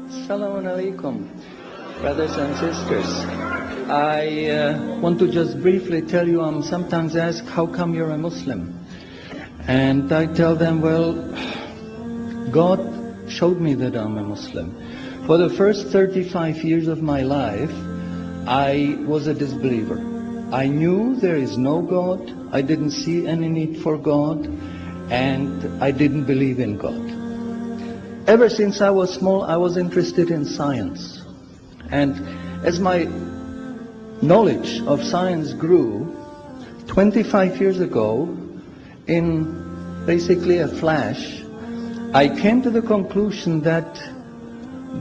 Assalamu alaikum, brothers and sisters. I want to just briefly tell you, I'm sometimes asked, how come you're a Muslim? And I tell them, well, God showed me that I'm a Muslim. For the first 35 years of my life, I was a disbeliever. I knew there is no God, I didn't see any need for God, and I didn't believe in God. Ever since I was small, I was interested in science. And as my knowledge of science grew, 25 years ago, in basically a flash, I came to the conclusion that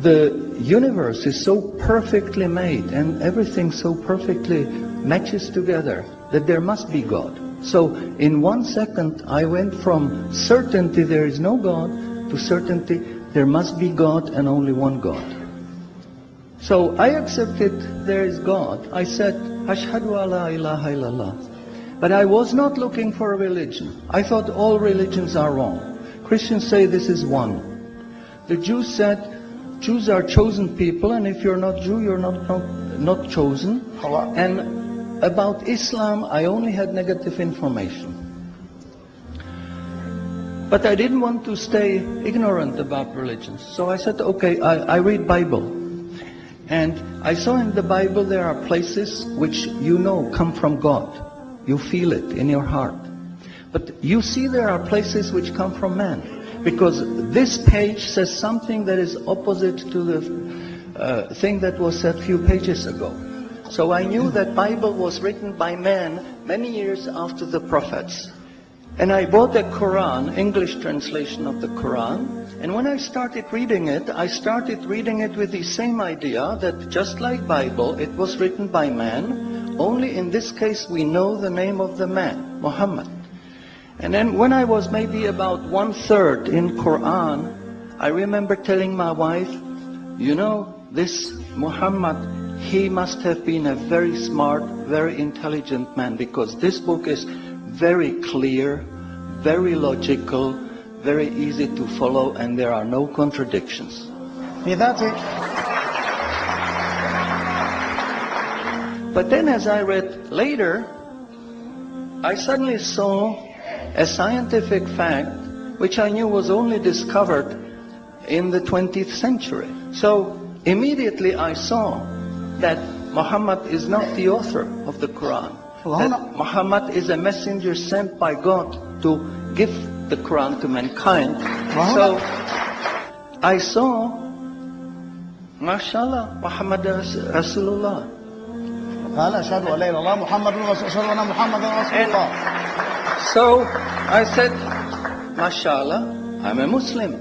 the universe is so perfectly made and everything so perfectly matches together that there must be God. So in 1 second I went from certainty there is no God to certainty there must be God and only one God. So I accepted there is God. I said, Ashhadu alla ilaha illallah. But I was not looking for a religion. I thought all religions are wrong. Christians say this is one. The Jews said, Jews are chosen people, and if you're not Jew, you're not chosen. And about Islam, I only had negative information. But I didn't want to stay ignorant about religions. So I said, okay, I read Bible. And I saw in the Bible there are places which you know come from God. You feel it in your heart. But you see there are places which come from man. Because this page says something that is opposite to the thing that was said a few pages ago. So I knew that Bible was written by man many years after the prophets. And I bought the Quran, English translation of the Quran. And when I started reading it with the same idea that just like Bible, it was written by man. Only in this case we know the name of the man, Muhammad. And then when I was maybe about 1/3 in Quran, I remember telling my wife, you know, this Muhammad, he must have been a very smart, very intelligent man, because this book is very clear, very logical, very easy to follow, and there are no contradictions. But then as I read later, I suddenly saw a scientific fact which I knew was only discovered in the 20th century. So immediately I saw that Muhammad is not the author of the Quran. That Muhammad is a messenger sent by God to give the Quran to mankind. So I saw, mashallah, Muhammad Rasulullah. So I said, mashallah, I'm a Muslim.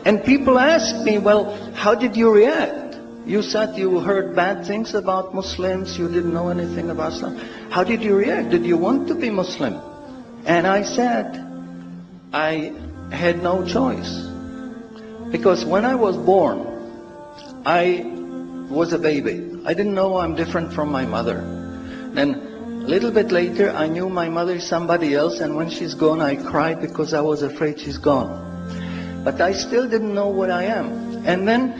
And people ask me, well, how did you react? You said you heard bad things about Muslims, you didn't know anything about Islam. How did you react? Did you want to be Muslim? And I said, I had no choice. Because when I was born, I was a baby. I didn't know I'm different from my mother. Then a little bit later, I knew my mother is somebody else, and when she's gone, I cried because I was afraid she's gone. But I still didn't know what I am. And then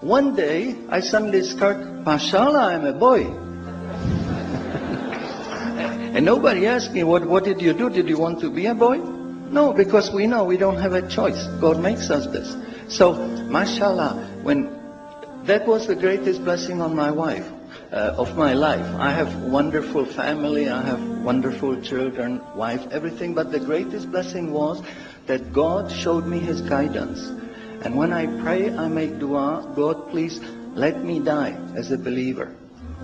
one day, I suddenly start, mashallah, I'm a boy. And nobody asked me, what did you do? Did you want to be a boy? No, because we know we don't have a choice. God makes us this. So, mashallah, that was the greatest blessing on my wife, of my life. I have wonderful family, I have wonderful children, wife, everything. But the greatest blessing was that God showed me His guidance. And when I pray, I make dua, God, please let me die as a believer.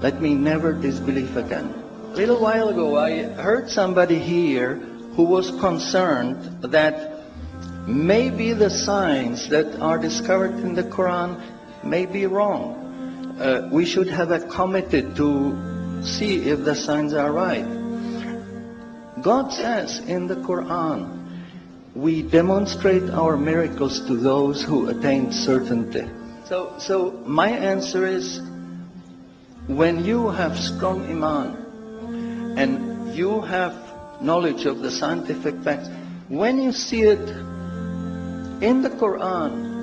Let me never disbelieve again. A little while ago, I heard somebody here who was concerned that maybe the signs that are discovered in the Quran may be wrong. We should have a committee to see if the signs are right. God says in the Quran, we demonstrate our miracles to those who attain certainty. So my answer is, when you have strong iman and you have knowledge of the scientific facts. When you see it in the Quran,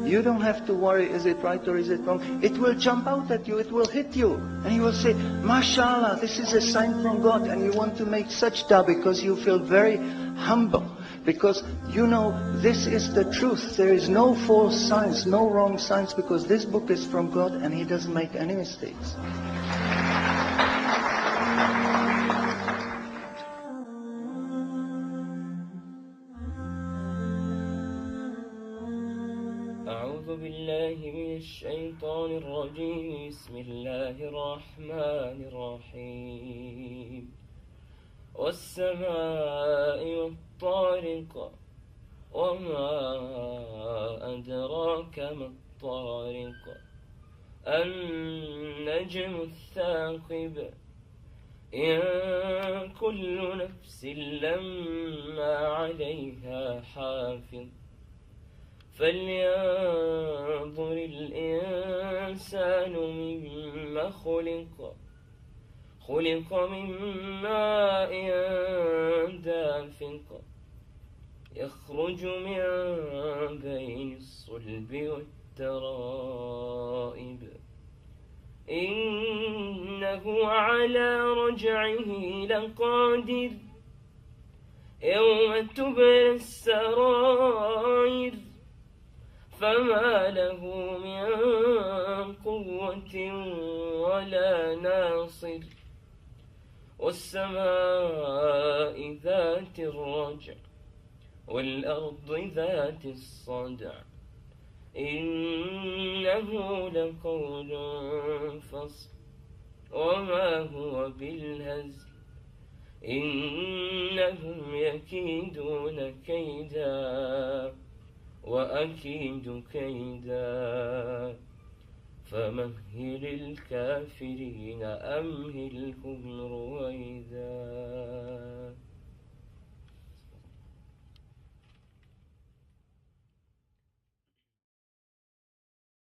you don't have to worry, is it right or is it wrong? It will jump out at you, it will hit you. And you will say, MashaAllah, this is a sign from God. And you want to make sajda because you feel very humble. Because you know this is the truth. There is no false science, no wrong science, because this book is from God and He doesn't make any mistakes. أعوذ بالله من الشيطان الرجيم بسم الله الرحمن الرحيم والسماء والطارق وما أدراك ما الطارق النجم الثاقب إن كل نفس لما عليها حافظ فلينظر الإنسان مما خلق من ماء دافق يخرج من بين الصلب والترائب إنه على رجعه لقادر يوم تبلى السرائر فما له من قوة ولا ناصر والسماء ذات الرجع والأرض ذات الصدع إنه لقول فصل وما هو بالهزل إنهم يكيدون كيدا وأكيد كيدا فمهل الكافرين أمهلهم رويدا.